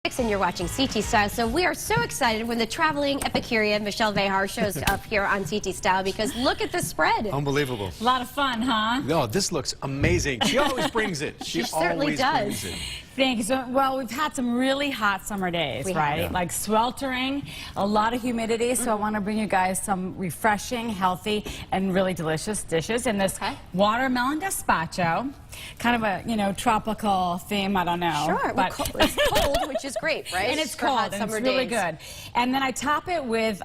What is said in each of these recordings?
And you're watching CT Style. So we are so excited when the traveling Epicurean Michelle Vehar shows up here on CT Style because look at the spread. Unbelievable. A lot of fun, huh? No, this looks amazing. She always brings it. She certainly does. Thanks. Well, we've had some really hot summer days, right? Yeah. Like sweltering, a lot of humidity. So I want to bring you guys some refreshing, healthy, and really delicious dishes in this watermelon gazpacho. Kind of a, tropical theme, I don't know. Sure, but well, it's cold, which is great, right? And it's cold, and it's really good. And then I top it with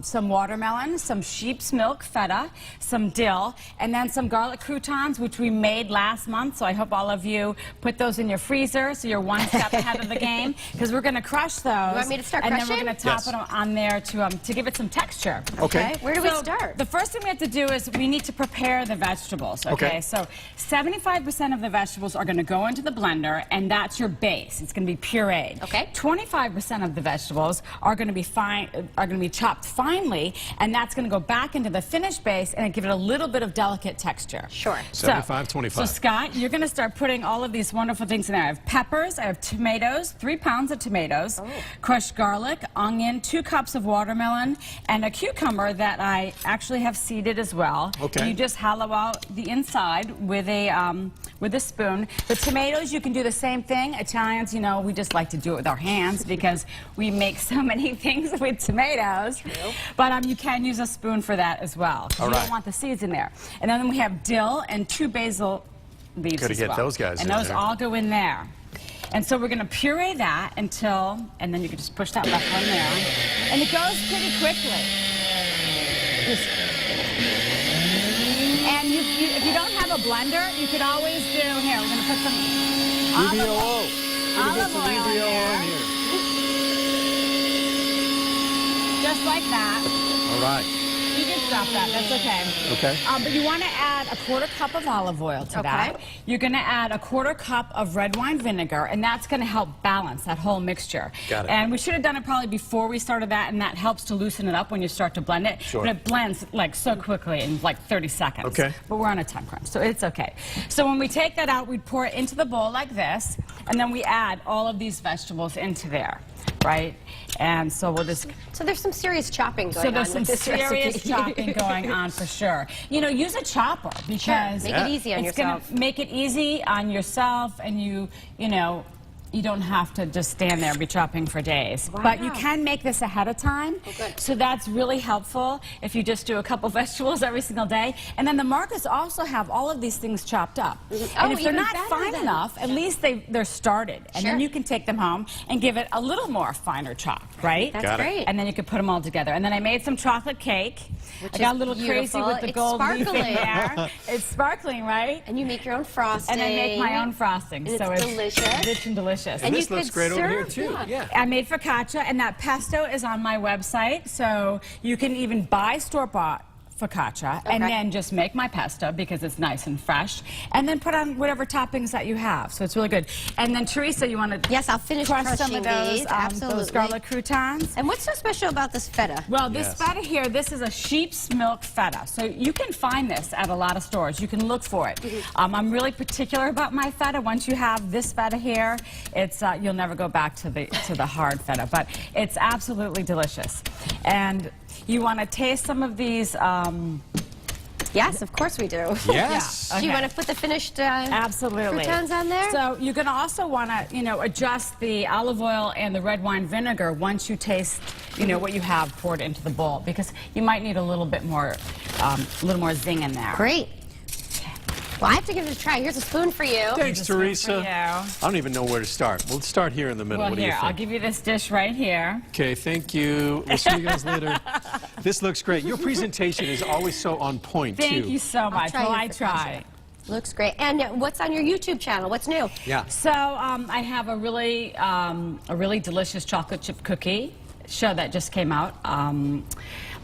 some watermelon, some sheep's milk feta, some dill, and then some garlic croutons, which we made last month. So I hope all of you put those in your freezer so you're one step ahead of the game, because we're going to crush those. You want me to start crushing? And then we're going to top it on there to give it some texture. Okay. Where do we start? The first thing we have to do is we need to prepare the vegetables, okay? So 75% of the vegetables are going to go into the blender, and that's your base. It's going to be pureed. Okay. 25% of the vegetables are going to be chopped finely, and that's going to go back into the finished base and give it a little bit of delicate texture. Sure. 75-25. So Scott, you're going to start putting all of these wonderful things in there. I have peppers, I have tomatoes, 3 pounds of tomatoes, crushed garlic, onion, 2 cups of watermelon, and a cucumber that I actually have seeded as well. Okay. You just hollow out the inside with a spoon. The tomatoes, you can do the same thing. Italians, we just like to do it with our hands because we make so many things with tomatoes. True. But you can use a spoon for that as well. You don't want the seeds in there. And then we have dill and 2 basil leaves Gotta as get well. those guys and in those there. all go in there. And so we're going to puree that and then you can just push that left one there. And it goes pretty quickly. And if you don't have a blender, you could always do, here, we're going to put some olive oil in there. Just like that. All right. You can stop that, that's okay. Okay. But you want to add a 1/4 cup of olive oil to that. You're going to add a 1/4 cup of red wine vinegar, and that's going to help balance that whole mixture. Got it. And we should have done it probably before we started that, and that helps to loosen it up when you start to blend it. Sure. But it blends like so quickly in like 30 seconds. Okay. But we're on a time crunch, so it's okay. So when we take that out, we pour it into the bowl like this, and then we add all of these vegetables into there. Right? And so we'll just... So there's some serious chopping going on. So there's some serious chopping going on for sure. Use a chopper because... Make it easy on yourself. It's gonna make it easy on yourself, and you don't have to just stand there and be chopping for days. Wow. But you can make this ahead of time. Oh, good. So that's really helpful if you just do a couple vegetables every single day. And then the markets also have all of these things chopped up. And if they're not fine enough, at least they're started. And then you can take them home and give it a little more finer chop, right? That's great. And then you can put them all together. And then I made some chocolate cake. Which I got a is little beautiful. crazy with the It's gold leaf in sparkling. there. It's sparkling, right? And you make your own frosting. And I make my own frosting. And so it's delicious. Rich and delicious. And this looks great over here, too. Yeah. I made focaccia, and that pesto is on my website, so you can even buy store-bought focaccia and then just make my pesto because it's nice and fresh, and then put on whatever toppings that you have. So it's really good. And then Teresa, you want to I'll finish crush some crushing of those, these. Absolutely. those garlic croutons. And what's so special about this feta? Well, this feta here, this is a sheep's milk feta. So you can find this at a lot of stores. You can look for it. I'm really particular about my feta. Once you have this feta here, it's you'll never go back to the hard feta. But it's absolutely delicious. And you want to taste some of these. Yes, of course we do. Yes. Do you want to put the finished croutons on there? So you're going to also want to, adjust the olive oil and the red wine vinegar once you taste, what you have poured into the bowl, because you might need a little bit more, zing in there. Great. Well, I have to give it a try. Here's a spoon for you. Thanks, Teresa. I don't even know where to start. We'll start here in the middle. Well, what do you here, think? I'll give you this dish right here. Okay, thank you. We'll see you guys later. This looks great. Your presentation is always so on point, too. Thank you so much. Well, I try. Looks great. And what's on your YouTube channel? What's new? Yeah. So I have a really delicious chocolate chip cookie. show that just came out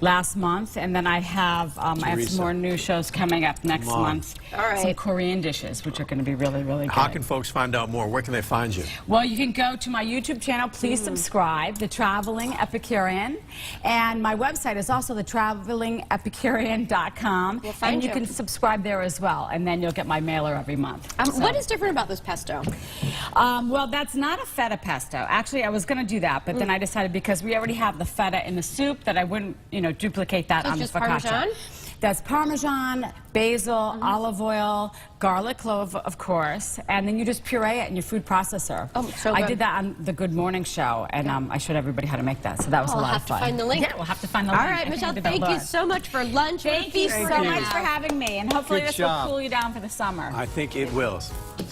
last month, and then I have some more new shows coming up next month. All right. Some Korean dishes, which are going to be really, really good. How can folks find out more? Where can they find you? Well, you can go to my YouTube channel. Please subscribe, The Traveling Epicurean. And my website is also thetravelingepicurean.com. We'll find and you you. can subscribe there as well. And then you'll get my mailer every month. What is different about this pesto? Well, that's not a feta pesto. Actually, I was going to do that, but then I decided because we already have the feta in the soup that I wouldn't, duplicate that So on it's the just focaccia. Parmesan? That's Parmesan, basil, olive oil, garlic clove, of course, and then you just puree it in your food processor. Oh, so I good. did that on the Good Morning Show, and I showed everybody how to make that, so that was a I'll lot have of fun. to find the link. Yeah, we'll have to find the All link. right, I think Michelle, we did thank that you live. so much for lunch. Thank you so much for having me, and hopefully this will cool you down for the summer. I think it will.